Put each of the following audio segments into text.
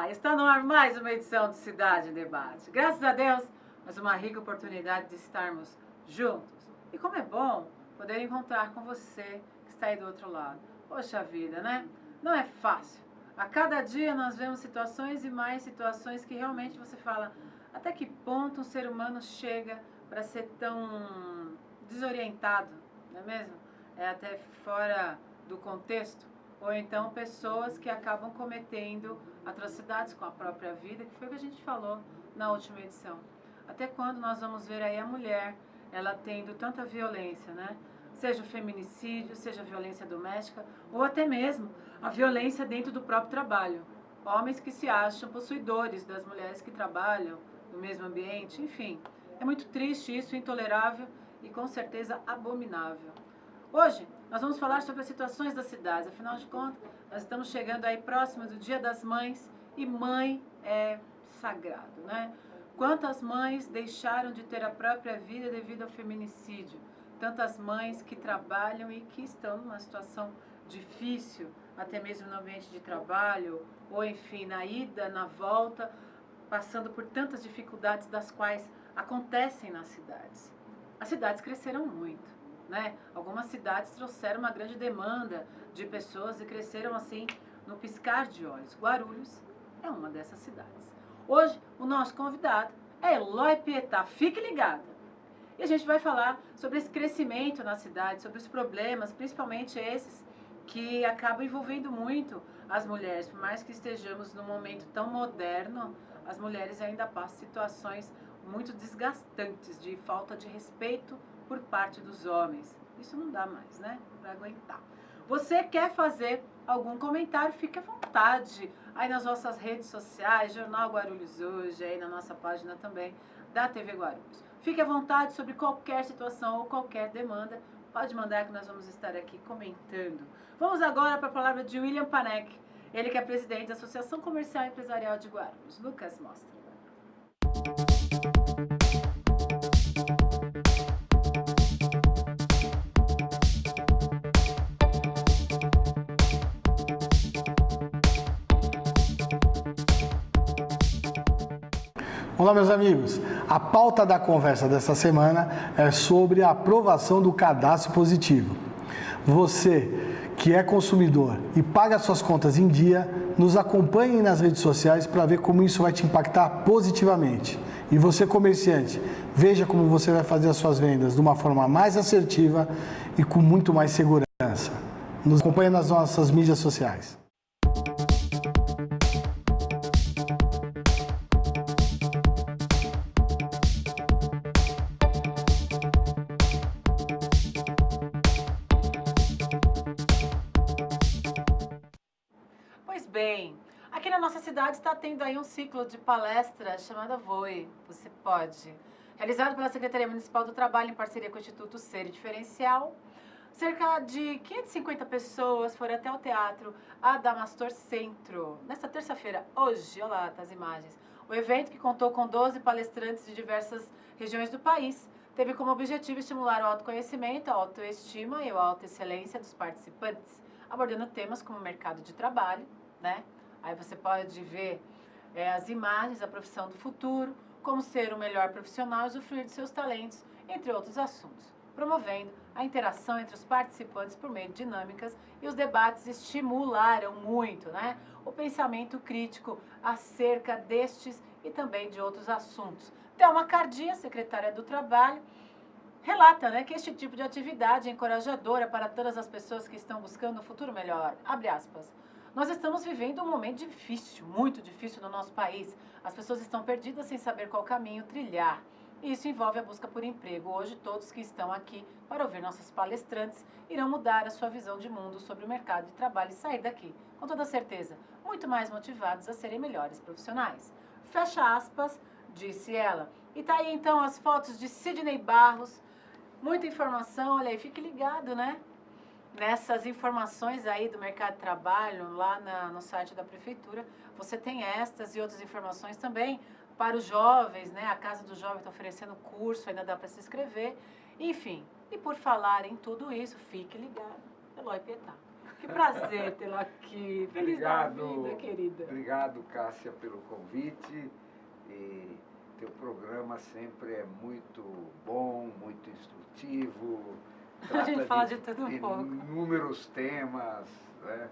Olá, está no ar mais uma edição de Cidade em Debate. Graças a Deus, mais uma rica oportunidade de estarmos juntos. E como é bom poder encontrar com você que está aí do outro lado. Poxa vida, né? Não é fácil. A cada dia nós vemos situações e mais situações que realmente você fala até que ponto um ser humano chega para ser tão desorientado, não é mesmo? É até fora do contexto. Ou então pessoas que acabam cometendo atrocidades com a própria vida, que foi o que a gente falou na última edição. Até quando nós vamos ver aí a mulher, ela tendo tanta violência, né? Seja o feminicídio, seja a violência doméstica, ou até mesmo a violência dentro do próprio trabalho. Homens que se acham possuidores das mulheres que trabalham no mesmo ambiente, enfim. É muito triste isso, intolerável e com certeza abominável. Hoje, nós vamos falar sobre as situações das cidades. Afinal de contas, nós estamos chegando aí próximo do Dia das Mães e mãe é sagrado, né? Quantas mães deixaram de ter a própria vida devido ao feminicídio? Tantas mães que trabalham e que estão numa situação difícil, até mesmo no ambiente de trabalho, ou enfim, na ida, na volta, passando por tantas dificuldades das quais acontecem nas cidades. As cidades cresceram muito. Né? Algumas cidades trouxeram uma grande demanda de pessoas e cresceram assim no piscar de olhos. Guarulhos é uma dessas cidades. Hoje, o nosso convidado é Eloy Pietá. Fique ligado! E a gente vai falar sobre esse crescimento na cidade, sobre os problemas, principalmente esses que acabam envolvendo muito as mulheres. Por mais que estejamos num momento tão moderno, as mulheres ainda passam situações muito desgastantes de falta de respeito por parte dos homens. Isso não dá mais, né? Para aguentar. Você quer fazer algum comentário? Fique à vontade. Aí nas nossas redes sociais, Jornal Guarulhos Hoje, aí na nossa página também da TV Guarulhos. Fique à vontade sobre qualquer situação ou qualquer demanda. Pode mandar que nós vamos estar aqui comentando. Vamos agora para a palavra de William Panek. Ele que é presidente da Associação Comercial e Empresarial de Guarulhos. Lucas, mostra. Olá, meus amigos. A pauta da conversa desta semana é sobre a aprovação do cadastro positivo. Você que é consumidor e paga suas contas em dia, nos acompanhe nas redes sociais para ver como isso vai te impactar positivamente. E você, comerciante, veja como você vai fazer as suas vendas de uma forma mais assertiva e com muito mais segurança. Nos acompanhe nas nossas mídias sociais. Pois bem, aqui na nossa cidade está tendo aí um ciclo de palestra chamada Voe, Você Pode, realizado pela Secretaria Municipal do Trabalho em parceria com o Instituto Ser Diferencial. Cerca de 550 pessoas foram até o Teatro Adamastor Centro, nesta terça-feira, hoje, olha lá as imagens. O evento, que contou com 12 palestrantes de diversas regiões do país, teve como objetivo estimular o autoconhecimento, a autoestima e a autoexcelência dos participantes, abordando temas como mercado de trabalho, né? Aí você pode ver as imagens, a profissão do futuro, como ser o melhor profissional e usufruir de seus talentos, entre outros assuntos, promovendo a interação entre os participantes por meio de dinâmicas, e os debates estimularam muito, né, o pensamento crítico acerca destes e também de outros assuntos. Thelma Cardia, secretária do Trabalho, relata, né, que este tipo de atividade é encorajadora para todas as pessoas que estão buscando um futuro melhor. Abre aspas. Nós estamos vivendo um momento difícil, muito difícil no nosso país. As pessoas estão perdidas sem saber qual caminho trilhar. E isso envolve a busca por emprego. Hoje, todos que estão aqui para ouvir nossas palestrantes irão mudar a sua visão de mundo sobre o mercado de trabalho e sair daqui, com toda certeza, muito mais motivados a serem melhores profissionais. Fecha aspas, disse ela. E tá aí então as fotos de Sidney Barros. Muita informação, olha aí, fique ligado, né? Nessas informações aí do mercado de trabalho, lá no site da Prefeitura, você tem estas e outras informações também para os jovens, né? A Casa do Jovem está oferecendo curso, ainda dá para se inscrever. Enfim, e por falar em tudo isso, fique ligado. Eloy Pietá. Que prazer tê-la aqui. Feliz da vida, querida. Obrigado, Cássia, pelo convite. E teu programa sempre é muito bom, muito instrutivo. A gente fala de tudo um pouco. Inúmeros temas, né?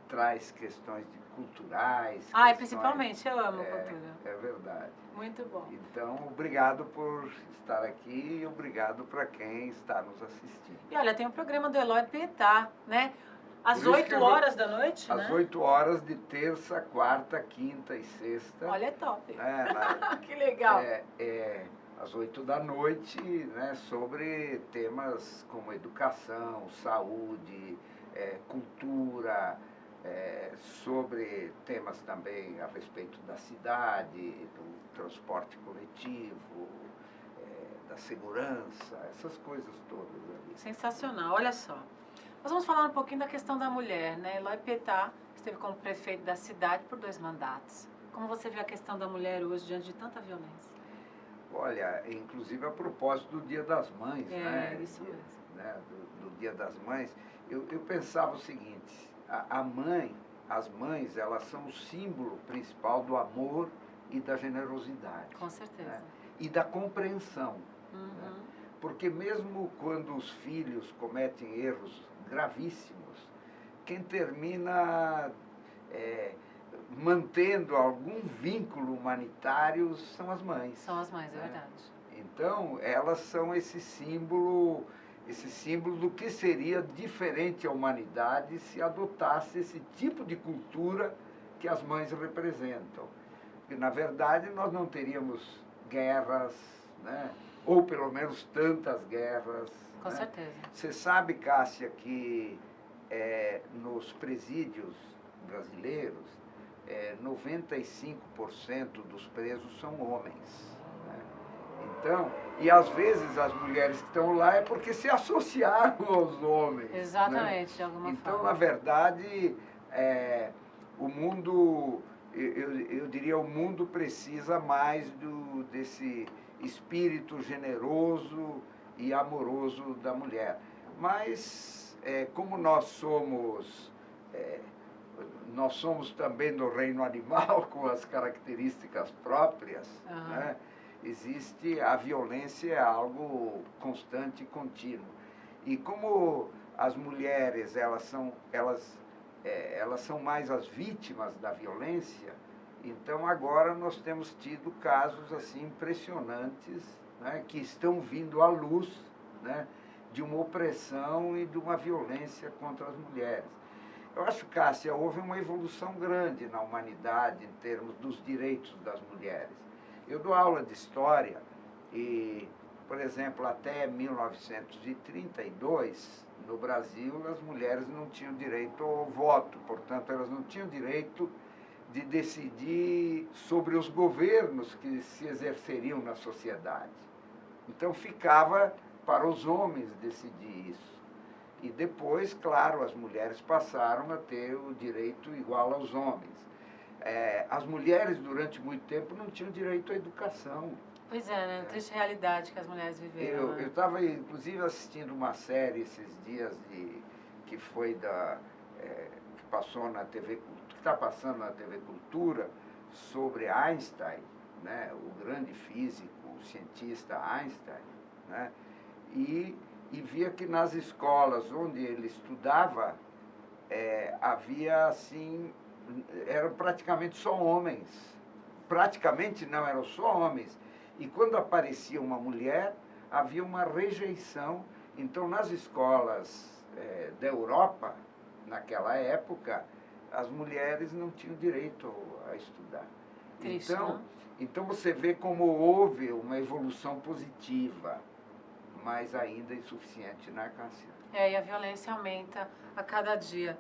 Traz questões culturais. Ai, principalmente, eu amo cultura. É verdade. Muito bom. Então, obrigado por estar aqui e obrigado para quem está nos assistindo. E olha, tem um programa do Eloy Pietá, né? Às Por isso 8 que horas da noite, Às né? 8 horas de terça, quarta, quinta e sexta. Olha, é top. Que legal. Às 8 da noite, né, sobre temas como educação, saúde, cultura, sobre temas também a respeito da cidade, do transporte coletivo, da segurança, essas coisas todas ali. Sensacional, olha só. Nós vamos falar um pouquinho da questão da mulher, né? Eloy Pietá esteve como prefeito da cidade por 2 mandatos. Como você vê a questão da mulher hoje diante de tanta violência? Olha, inclusive a propósito do Dia das Mães, né? Isso mesmo. Né? Do Dia das Mães, eu pensava o seguinte, as mães, elas são o símbolo principal do amor e da generosidade. Com certeza. Né? E da compreensão. Uhum. Né? Porque mesmo quando os filhos cometem erros gravíssimos, quem termina mantendo algum vínculo humanitário são as mães. São as mães, é né? verdade. Então, elas são esse símbolo do que seria diferente a humanidade se adotasse esse tipo de cultura que as mães representam. Porque, na verdade, nós não teríamos guerras, né? Ou pelo menos tantas guerras. Com né? certeza. Você sabe, Cássia, que nos presídios brasileiros, 95% dos presos são homens. Né? Então, e às vezes as mulheres que estão lá é porque se associaram aos homens. Exatamente, né? de alguma então, forma. na verdade, o mundo, eu diria, o mundo precisa mais desse espírito generoso e amoroso da mulher. Mas, como nós somos também do reino animal, com as características próprias, né? Existe a violência, é algo constante e contínuo. E como as mulheres elas são mais as vítimas da violência, então agora nós temos tido casos assim impressionantes, né, que estão vindo à luz, né, de uma opressão e de uma violência contra as mulheres. Eu acho, Cássia, houve uma evolução grande na humanidade em termos dos direitos das mulheres. Eu dou aula de história e, por exemplo, até 1932, no Brasil, as mulheres não tinham direito ao voto, portanto, elas não tinham direito de decidir sobre os governos que se exerceriam na sociedade. Então, ficava para os homens decidir isso. E depois, claro, as mulheres passaram a ter o direito igual aos homens. As mulheres, durante muito tempo, não tinham direito à educação. Pois é, né? Triste realidade que as mulheres viveram. Eu estava, inclusive, assistindo uma série esses dias que foi que passou na TV, que está passando na TV Cultura, sobre Einstein, né? O grande físico, o cientista Einstein, né? E via que nas escolas onde ele estudava, havia assim, eram praticamente só homens. Praticamente não, eram só homens. E quando aparecia uma mulher, havia uma rejeição. Então, nas escolas da Europa, naquela época, as mulheres não tinham direito a estudar. Triste, então você vê como houve uma evolução positiva, mas ainda insuficiente, né, Cássia? E a violência aumenta a cada dia.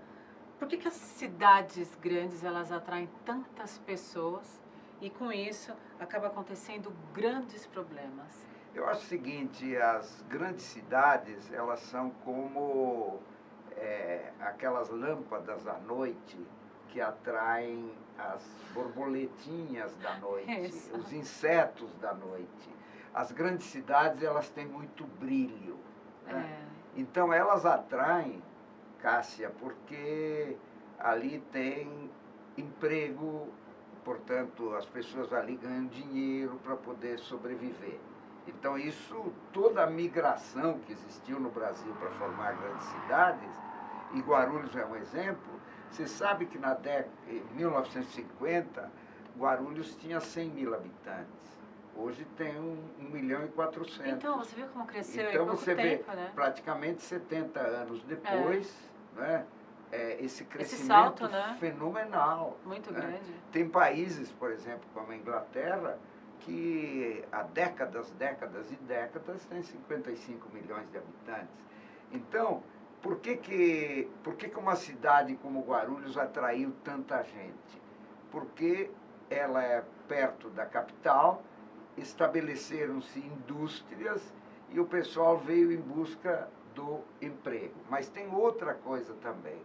Por que as cidades grandes elas atraem tantas pessoas e com isso acaba acontecendo grandes problemas? Eu acho o seguinte, as grandes cidades, elas são como aquelas lâmpadas à noite que atraem as borboletinhas da noite, os insetos da noite. As grandes cidades, elas têm muito brilho. Né? Então, elas atraem, Cássia, porque ali tem emprego, portanto, as pessoas ali ganham dinheiro para poder sobreviver. Então, toda a migração que existiu no Brasil para formar grandes cidades, e Guarulhos é um exemplo, você sabe que em 1950, Guarulhos tinha 100 mil habitantes. Hoje tem 1.400.000. Então, você viu como cresceu então, em pouco você tempo, vê, né? praticamente 70 anos depois, né, esse crescimento salto, né? fenomenal. Muito né? grande. Tem países, por exemplo, como a Inglaterra, que há décadas e décadas tem 55 milhões de habitantes. Então, por que uma cidade como Guarulhos atraiu tanta gente? Porque ela é perto da capital, estabeleceram-se indústrias e o pessoal veio em busca do emprego. Mas tem outra coisa também.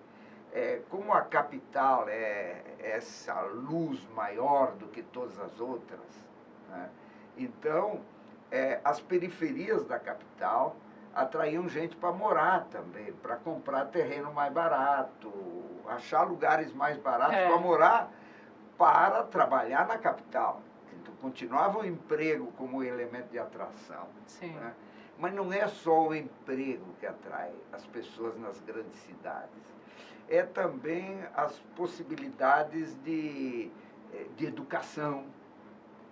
Como a capital é essa luz maior do que todas as outras, né? Então, as periferias da capital atraíam gente para morar também, para comprar terreno mais barato, achar lugares mais baratos para morar, para trabalhar na capital. Então, continuava o emprego como elemento de atração. Sim. Né? Mas não é só o emprego que atrai as pessoas nas grandes cidades. É também as possibilidades de educação,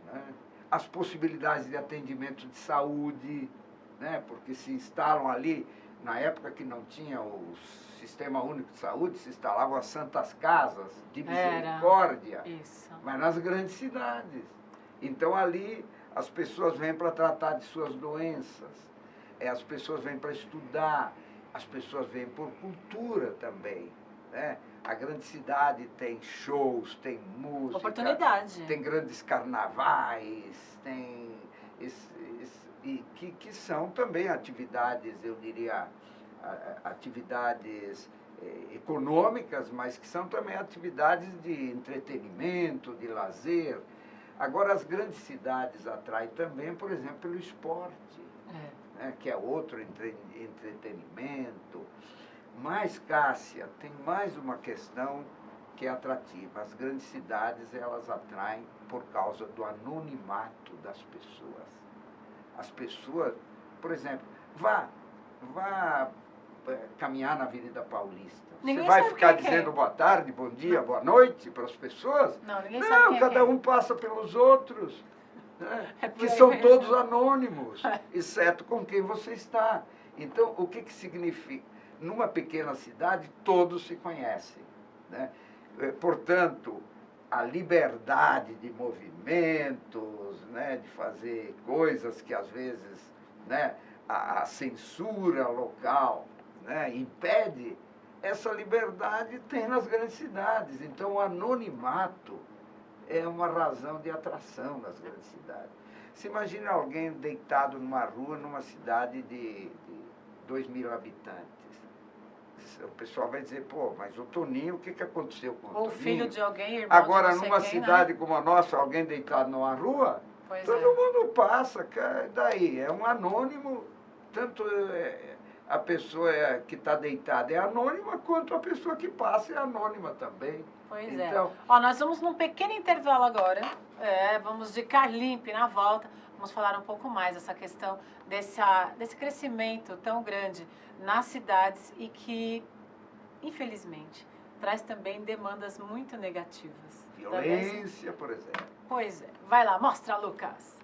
né? As possibilidades de atendimento de saúde, né? Porque se instalam ali, na época que não tinha o Sistema Único de Saúde, se instalavam as Santas Casas de Misericórdia, mas nas grandes cidades. Então ali as pessoas vêm para tratar de suas doenças, as pessoas vêm para estudar, as pessoas vêm por cultura também, né? A grande cidade tem shows, tem música, oportunidade, tem grandes carnavais, tem que são também atividades, eu diria, atividades econômicas, mas que são também atividades de entretenimento, de lazer. Agora, as grandes cidades atraem também, por exemplo, pelo esporte, né, que é outro entretenimento. Mas, Cássia, tem mais uma questão que é atrativa. As grandes cidades, elas atraem por causa do anonimato das pessoas. As pessoas, por exemplo, vá caminhar na Avenida Paulista. Você vai ficar dizendo boa tarde, bom dia, boa noite para as pessoas? Não, ninguém sabe quem cada um passa pelos outros, né? Que são todos anônimos, exceto com quem você está. Então, o que significa? Numa pequena cidade, todos se conhecem, né? Portanto, a liberdade de movimentos, né, de fazer coisas que às vezes, né, a censura local, né, impede, essa liberdade tem nas grandes cidades. Então, o anonimato é uma razão de atração nas grandes cidades. Se imagina alguém deitado numa rua, numa cidade de 2.000 habitantes. O pessoal vai dizer, pô, mas o Toninho, o que aconteceu com o Toninho? Ou filho de alguém, irmão Agora, de não sei numa quem, cidade né? como a nossa, alguém deitado numa rua, todo mundo passa, cara, daí é um anônimo, tanto a pessoa que está deitada é anônima, quanto a pessoa que passa é anônima também. Pois então, Ó, nós vamos num pequeno intervalo agora, vamos de Carlimpe na volta, vamos falar um pouco mais dessa questão desse crescimento tão grande nas cidades e que, infelizmente, traz também demandas muito negativas. Violência, por exemplo. Pois é. Vai lá, mostra, Lucas.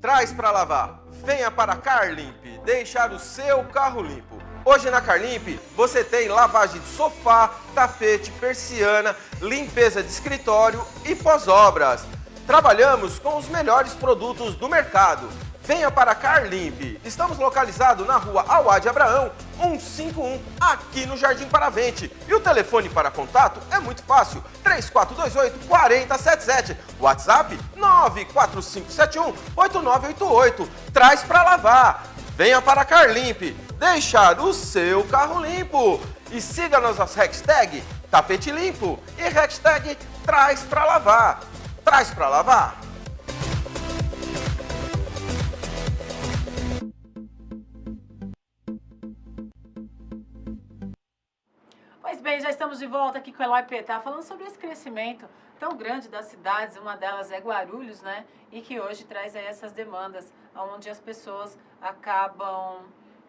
Traz para lavar. Venha para Carlimp, deixar o seu carro limpo. Hoje na Carlimp você tem lavagem de sofá, tapete, persiana, limpeza de escritório e pós-obras. Trabalhamos com os melhores produtos do mercado. Venha para Carlimp. Estamos localizados na rua Auade Abraão, 151, aqui no Jardim Paravente. E o telefone para contato é muito fácil, 3428-4077. WhatsApp 94571-8988. Traz para lavar. Venha para Carlimp, deixar o seu carro limpo. E siga nossas hashtags Tapete Limpo e hashtag Traz para lavar. Traz para lavar. bem, já estamos de volta aqui com o Eloy Petá, falando sobre esse crescimento tão grande das cidades. Uma delas é Guarulhos, né? E que hoje traz aí essas demandas, onde as pessoas acabam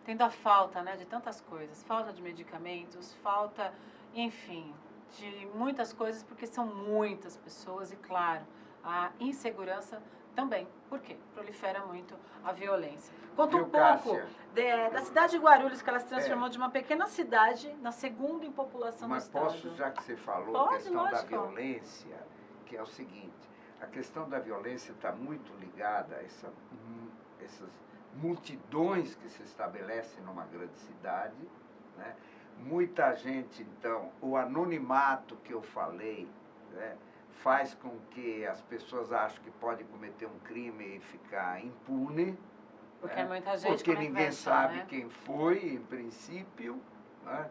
tendo a falta, né, de tantas coisas. Falta de medicamentos, falta, enfim, de muitas coisas, porque são muitas pessoas e, claro, a insegurança também. Por quê? Prolifera muito a violência. Conta um pouco da cidade de Guarulhos, que ela se transformou de uma pequena cidade na segunda em população do estado. Mas posso, já que você falou a questão da violência, que é o seguinte, a questão da violência está muito ligada a essas multidões que se estabelecem numa grande cidade, né? Muita gente, então, o anonimato que eu falei, né, faz com que as pessoas achem que pode cometer um crime e ficar impune. Porque muita gente porque ninguém sabe, né, quem foi, em princípio. Né?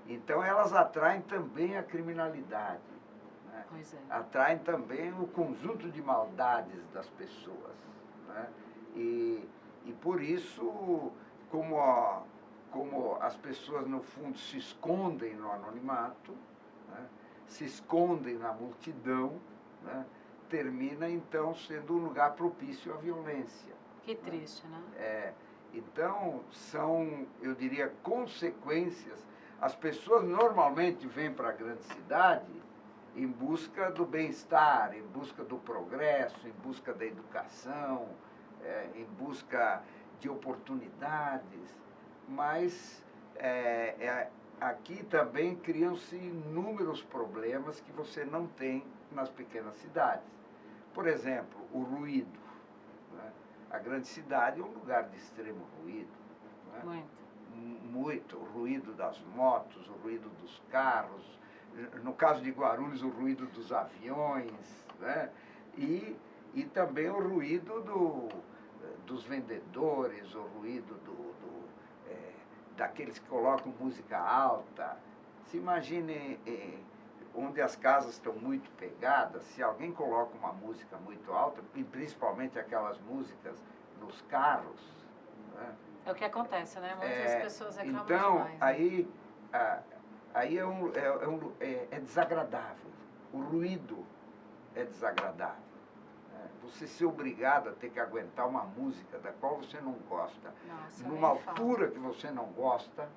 Então, elas atraem também a criminalidade. Né? Pois é. Atraem também o conjunto de maldades das pessoas. Né? E por isso, como as pessoas, no fundo, se escondem no anonimato, né? Se escondem na multidão, né? Termina, então, sendo um lugar propício à violência. Que triste, né? Então, são, eu diria, consequências. As pessoas normalmente vêm para a grande cidade em busca do bem-estar, em busca do progresso, em busca da educação, em busca de oportunidades, mas aqui também criam-se inúmeros problemas que você não tem nas pequenas cidades. Por exemplo, o ruído. Né? A grande cidade é um lugar de extremo ruído. Né? Muito. O ruído das motos, o ruído dos carros, no caso de Guarulhos, o ruído dos aviões, né? E também o ruído dos vendedores, o ruído daqueles que colocam música alta. Se imagine onde as casas estão muito pegadas, se alguém coloca uma música muito alta, e principalmente aquelas músicas nos carros. Né? É o que acontece, né? Muitas pessoas reclamam então, demais. aí é desagradável. O ruído é desagradável. Você ser obrigado a ter que aguentar uma música da qual você não gosta, numa altura que você não gosta.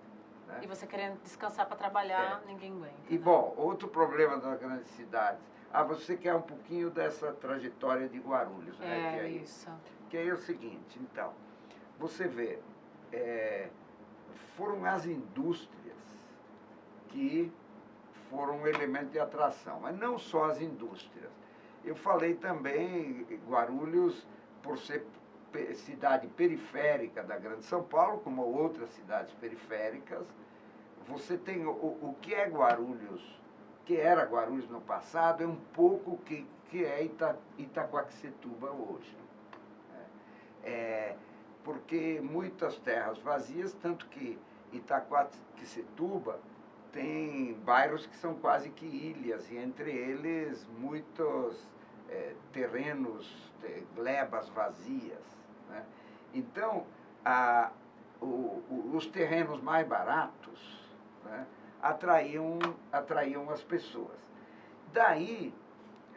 Né? E você querendo descansar para trabalhar, ninguém aguenta. E, bom, outro problema das grandes cidades. Você quer um pouquinho dessa trajetória de Guarulhos, né? Isso. Que aí é o seguinte, então, você vê, foram as indústrias que foram um elemento de atração, mas não só as indústrias. Eu falei também, Guarulhos, por ser cidade periférica da Grande São Paulo, como outras cidades periféricas, você tem o que é Guarulhos, que era Guarulhos no passado, é um pouco o que é Itaquaquecetuba hoje. Porque muitas terras vazias, tanto que Itaquaquecetuba tem bairros que são quase que ilhas, e entre eles muitos terrenos, glebas vazias. Né? Então, os terrenos mais baratos, né, atraíam as pessoas. Daí,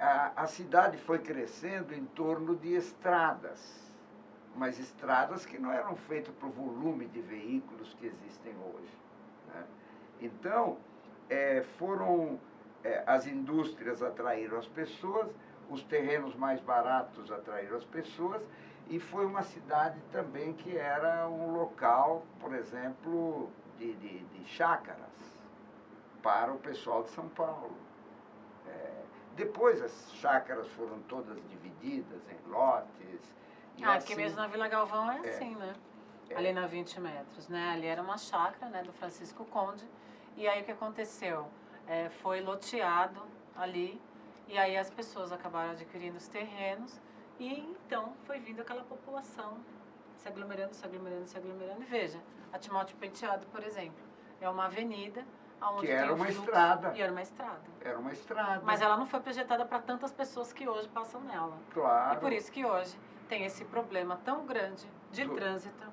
a cidade foi crescendo em torno de estradas, mas estradas que não eram feitas para o volume de veículos que existem hoje. Né? Então, as indústrias atraíram as pessoas, os terrenos mais baratos atraíram as pessoas, e foi uma cidade também que era um local, por exemplo, de chácaras para o pessoal de São Paulo. Depois as chácaras foram todas divididas em lotes. Porque mesmo na Vila Galvão é assim, né? Ali na 20 metros, né? Ali era uma chácara, né, do Francisco Conde. E aí o que aconteceu? Foi loteado ali, e aí as pessoas acabaram adquirindo os terrenos, e então foi vindo aquela população se aglomerando. E veja, a Timóteo Penteado, por exemplo, é uma avenida onde que era tem uma fluxo, estrada. E era uma estrada. Era uma estrada. Mas ela não foi projetada para tantas pessoas que hoje passam nela. Claro. E por isso que hoje tem esse problema tão grande de trânsito.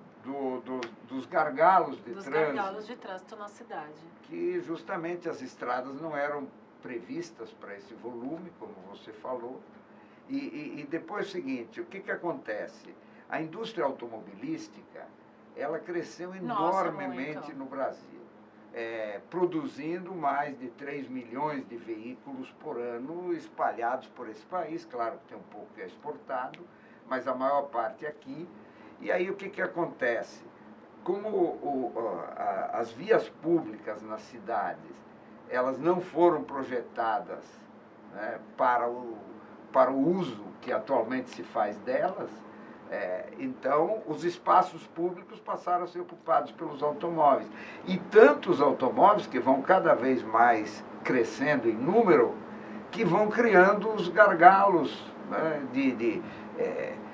dos gargalos de Dos trânsito. gargalos de trânsito na cidade. Que justamente as estradas não eram previstas para esse volume, como você falou. E depois é o seguinte, o que acontece? A indústria automobilística, ela cresceu enormemente no Brasil, produzindo mais de 3 milhões de veículos por ano espalhados por esse país. Claro que tem um pouco que é exportado, mas a maior parte é aqui. E aí o que acontece? Como as vias públicas nas cidades, elas não foram projetadas, né, para o uso que atualmente se faz delas, então os espaços públicos passaram a ser ocupados pelos automóveis. E tantos automóveis que vão cada vez mais crescendo em número, que vão criando os gargalos, né,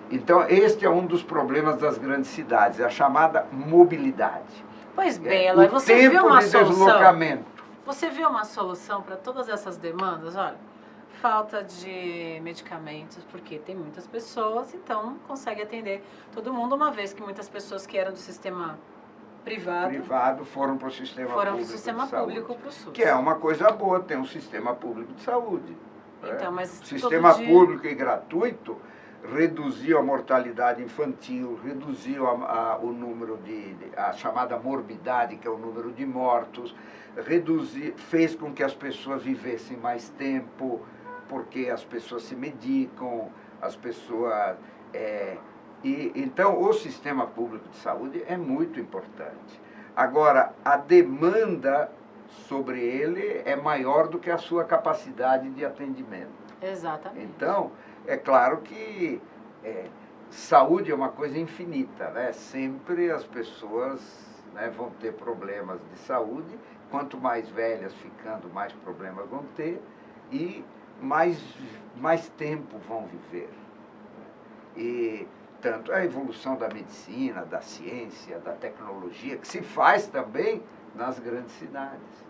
então, este é um dos problemas das grandes cidades, a chamada mobilidade. Pois bem, Eloy, você viu uma solução? Deslocamento. Você viu uma solução para todas essas demandas? Olha, falta de medicamentos, porque tem muitas pessoas, então não consegue atender todo mundo, uma vez que muitas pessoas que eram do sistema privado foram para o sistema público para o SUS. Que é uma coisa boa, tem um sistema público de saúde. Então, mas o sistema público e gratuito reduziu a mortalidade infantil, reduziu o número a chamada morbidade, que é o número de mortos, fez com que as pessoas vivessem mais tempo, porque as pessoas se medicam, as pessoas... então, o sistema público de saúde é muito importante. Agora, a demanda sobre ele é maior do que a sua capacidade de atendimento. Exatamente. Então, é claro que saúde é uma coisa infinita, né? Sempre as pessoas, né, vão ter problemas de saúde, quanto mais velhas ficando, mais problemas vão ter e mais tempo vão viver. E tanto a evolução da medicina, da ciência, da tecnologia, que se faz também nas grandes cidades,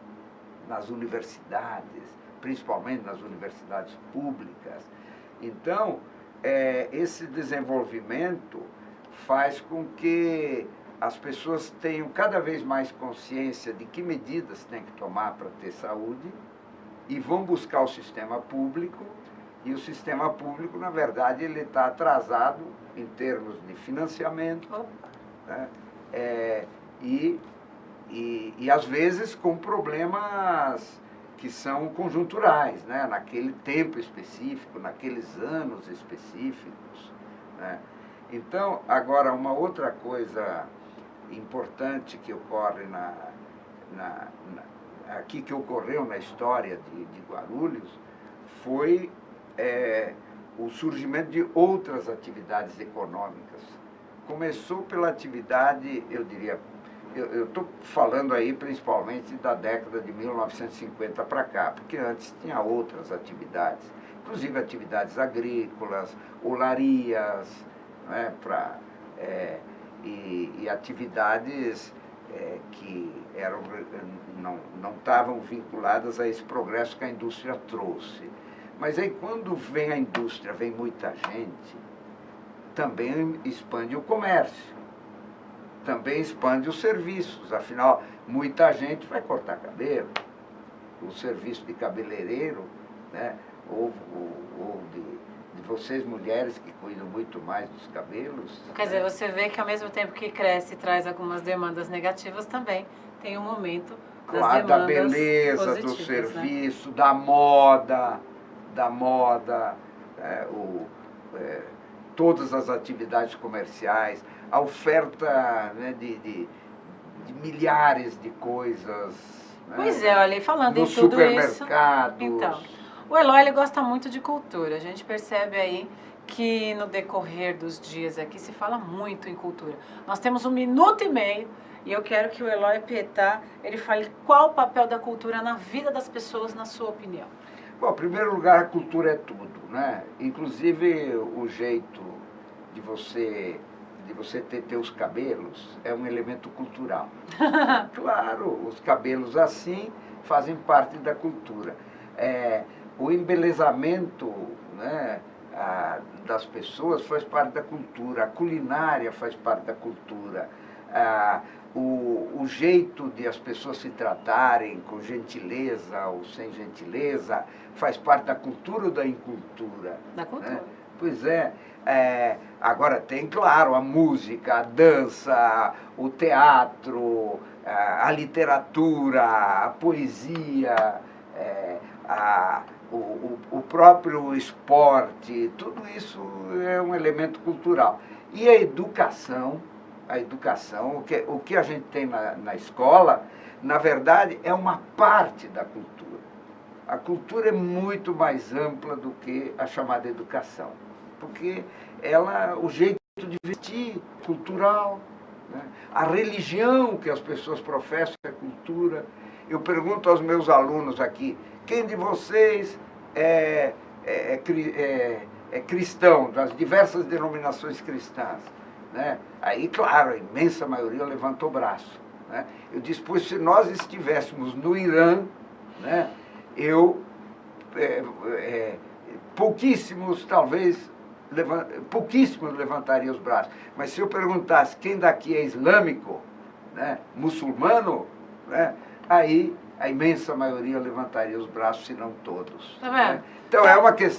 nas universidades, principalmente nas universidades públicas. Então, esse desenvolvimento faz com que as pessoas tenham cada vez mais consciência de que medidas tem que tomar para ter saúde e vão buscar o sistema público. E o sistema público, na verdade, ele está atrasado em termos de financiamento, né? E às vezes com problemas que são conjunturais, né? Naquele tempo específico, naqueles anos específicos, né? Então, agora, uma outra coisa importante que ocorre aqui, que ocorreu na história de Guarulhos, foi o surgimento de outras atividades econômicas. Começou pela atividade, eu diria, eu estou falando aí principalmente da década de 1950 para cá, porque antes tinha outras atividades, inclusive atividades agrícolas, olarias, né, e atividades que não estavam vinculadas a esse progresso que a indústria trouxe. Mas aí quando vem a indústria, vem muita gente, também expande o comércio, também expande os serviços. Afinal, muita gente vai cortar cabelo, o serviço de cabeleireiro, né? ou de vocês mulheres que cuidam muito mais dos cabelos. Quer dizer, você vê que ao mesmo tempo que cresce e traz algumas demandas negativas, também tem um momento das claro, demandas da beleza, do positivas, serviço, né? da moda, todas as atividades comerciais, a oferta, né, de milhares de coisas. Né? Pois é, olha, e falando em tudo isso... supermercados. Então, o Eloy, ele gosta muito de cultura. A gente percebe aí que no decorrer dos dias aqui se fala muito em cultura. Nós temos 1 minuto e meio e eu quero que o Eloy Pietá, ele fale qual o papel da cultura na vida das pessoas, na sua opinião. Bom, em primeiro lugar, a cultura é tudo, né? Inclusive o jeito de você ter teus cabelos é um elemento cultural. Claro, os cabelos assim fazem parte da cultura. O embelezamento, né, das pessoas faz parte da cultura, a culinária faz parte da cultura, o jeito de as pessoas se tratarem, com gentileza ou sem gentileza, faz parte da cultura ou da incultura? Da cultura. Né? Pois é. Agora tem, claro, a música, a dança, o teatro, a literatura, a poesia, o próprio esporte, tudo isso é um elemento cultural. E a educação, o que a gente tem na escola, na verdade, é uma parte da cultura. A cultura é muito mais ampla do que a chamada educação, porque o jeito de vestir cultural, né? A religião que as pessoas professam é cultura. Eu pergunto aos meus alunos aqui, quem de vocês é cristão, das diversas denominações cristãs? Né? Aí, claro, a imensa maioria levantou o braço. Né? Eu disse, pois se nós estivéssemos no Irã, né, pouquíssimos levantariam os braços. Mas se eu perguntasse quem daqui é islâmico, né, muçulmano, né, aí a imensa maioria levantaria os braços, se não todos. Tá vendo? Né? Então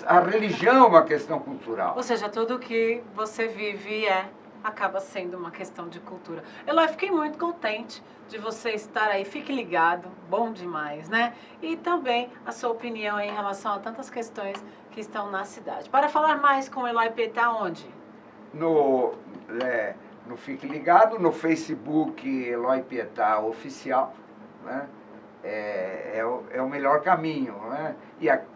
a religião é uma questão cultural. Ou seja, tudo que você vive acaba sendo uma questão de cultura. Eloy, fiquei muito contente de você estar aí. Fique ligado, bom demais, né? E também a sua opinião em relação a tantas questões que estão na cidade. Para falar mais com o Eloy Pietá, onde? No Fique Ligado, no Facebook Eloy Pietá Oficial, né? É o melhor caminho, né?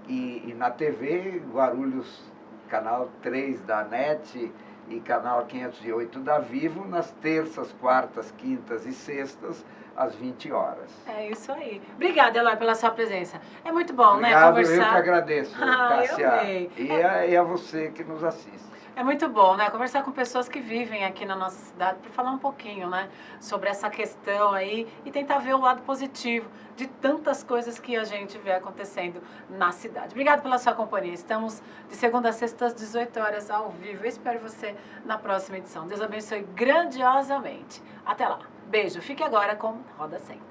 E na TV, Guarulhos, canal 3 da NET e canal 508 da Vivo, nas terças, quartas, quintas e sextas, às 20 horas. É isso aí. Obrigada, Eloy, pela sua presença. É muito bom, Obrigado, né, conversar. Eu que agradeço, Cássia. Eu amei. E a você que nos assiste. É muito bom, né? Conversar com pessoas que vivem aqui na nossa cidade para falar um pouquinho, né? Sobre essa questão aí e tentar ver o lado positivo de tantas coisas que a gente vê acontecendo na cidade. Obrigada pela sua companhia. Estamos de segunda a sexta às 18 horas ao vivo. Eu espero você na próxima edição. Deus abençoe grandiosamente. Até lá. Beijo. Fique agora com Roda Center.